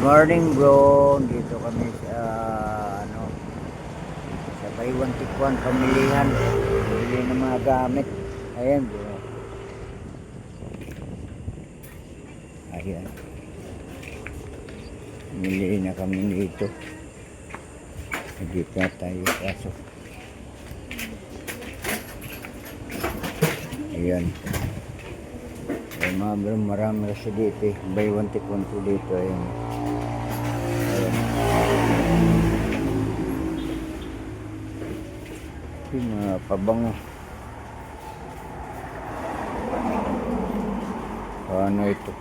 Morning bro, dito kami sa sa Taiwan Tikwan pamilihan. Bili ng mga gamit. Ayan bro. Ayan. Bili na kami dito. Dito na tayo pasok. Ayan. Ay mga bro, marami kasi dito eh. Buy one take one po dito. Ayan. Ayan. Yung mga pabango. Ano ito?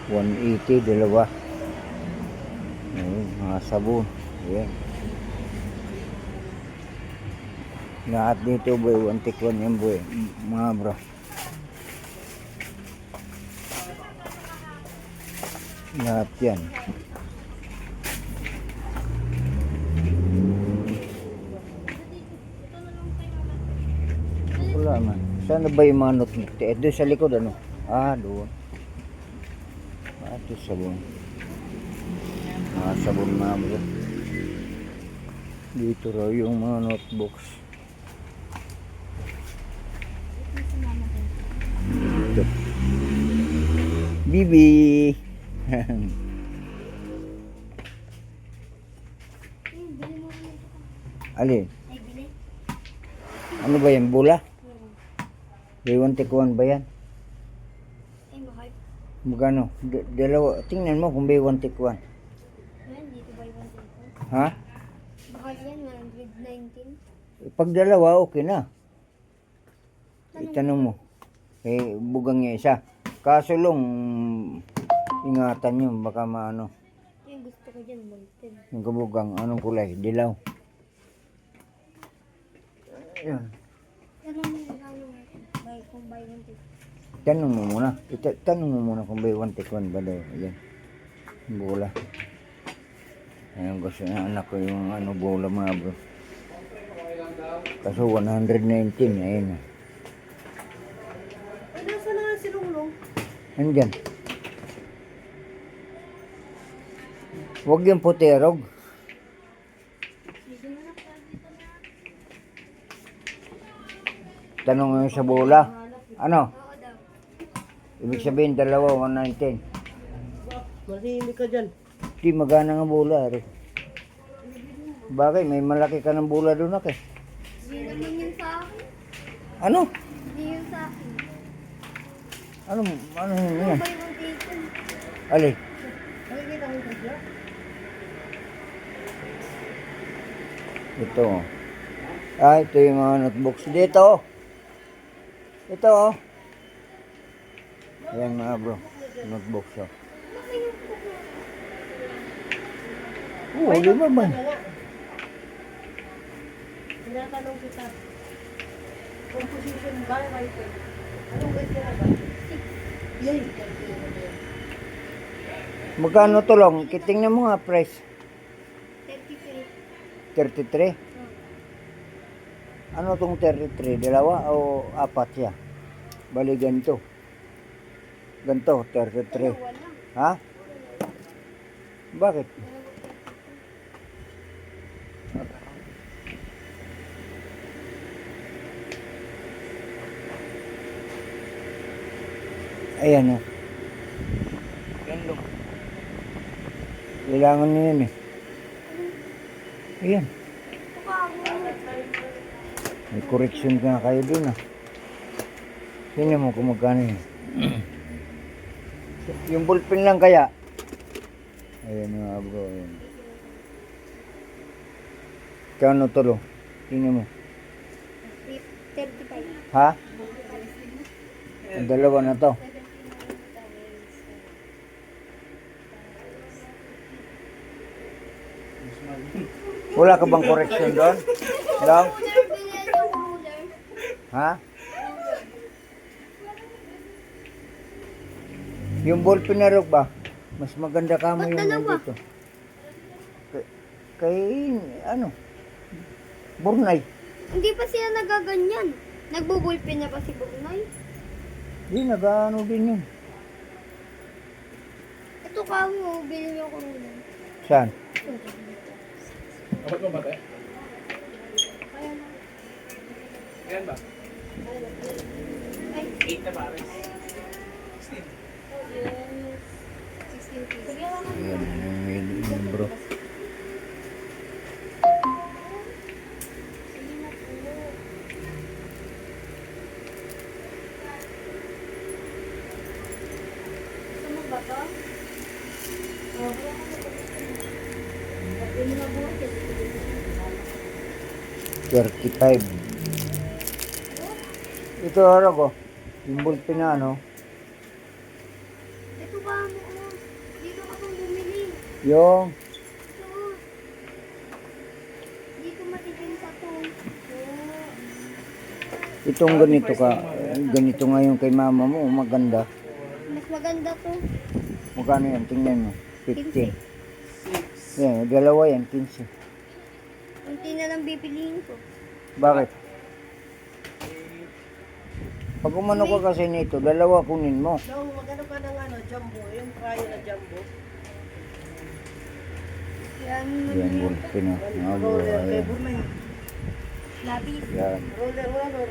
180, dalawa. Ayan, mga sabon. Ayan. Lahat dito boy, one take one yan boy. Mga bro. Lahat yan. Wala man. Saan ba yung mga notebook? Doon sa likod ano? Ah, doon. Ah, ito sabon. Mga sabon mga bro. Dito raw yung mga notebooks. Dito. Bibi! Alin? Ano ba yan? Bula? Buy one take one ba yan? Magkano? Dalawa. Tingnan mo kung buy one take one. Dito buy one take one. Ha? Bakal yan, 119. Pag dalawa, okay na. Itanong mo. Eh, bugang niya isa. Kaso lang, ingatan nyo, baka maano. Yung gusto ko dyan, molten. Yung kabugang, anong kulay? Dilaw. Ayan. Tanong mo kung buy one take one. Tanong mo muna. Tanong mo muna kung buy one take one ba daw. Ayan. Bola. Ayan, gusto na anak ko yung bola mga bro. Kaso 119. Ayan. Ay, nasa na nga si Lunglong? Andyan. Huwag yung puterog. Tanong mo sa bola. Ano? Oo daw. Ibig sabihin dalawa, 119. Mahimik ka dyan. Di magana nga bola. Rin. Bakit? May malaki ka ng bola doon ako eh. Hindi naman yun sa akin. Ano? Hindi yun sa akin. Ano yun Buy yan? one take one. Alin? Nakikita ko yung presyo? Ito. Ah, ito yung mga notebooks. Dito. Ito oh. Ayan mga bro. Notebooks oh. Oo, lima ba? Tinatanong kita. Composition ba? Anong grade ka na ba? Yay! Magkano to lang? Kitingnan mo nga price. 33. 33? Ano tong 33? Dalawa o apat siya? Bali ganito. Ganito, 33. Wala. Ha? Bakit? Ayan o. Yan lo. Kailangan nyo yun eh. Ayan. May correction ka na kayo dun ah. Tingnan mo kung magkano yun. Yung ballpen lang kaya. Ayan mga bro. Ayan. Kano to lo? Tingnan mo. 35. Ha? Ang dalawa na to. Wala ka bang correction doon? Lang? Ha? Yung ballpen na rin ba? Mas maganda ka mo Ba't yung dalawa? nandito. Kay ano? Burnay. Hindi pa sila nagaganyan. Nagbubulpin na pa si Burnay. Di, nag-ano din yun. pa mo, bilhin niyo ko rin. Saan? Abot mo ba, te? Kaya na. Yan ba? Ay, 8 na pares. 16 pieces. Sige lang. Ayan, yung bro. Sige na po. Gusto mo ba to? Oo. Pagpili mo buhat eh. 35. Ito harap ko. Yung bulpin na ano. Ito ba mo? Dito ka pong bumili. Yung Ito. Dito matibinta to. itong ganito ka. Ganito nga yung kay mama mo. Maganda. Mas maganda to. Magkano yan? Tingnan mo. 15. 6. Yan, dalawa yan. 15. Unti na lang bibiliin ko. Bakit? Pag umano ka kasi nito, dalawa kunin mo. Nung magano ka ng ano, jumbo, yung prayo na jumbo. Yan. Yan, bulpin na. Roller, Ayan. table na yun. Labis. Yan. Roller, wala no, roller.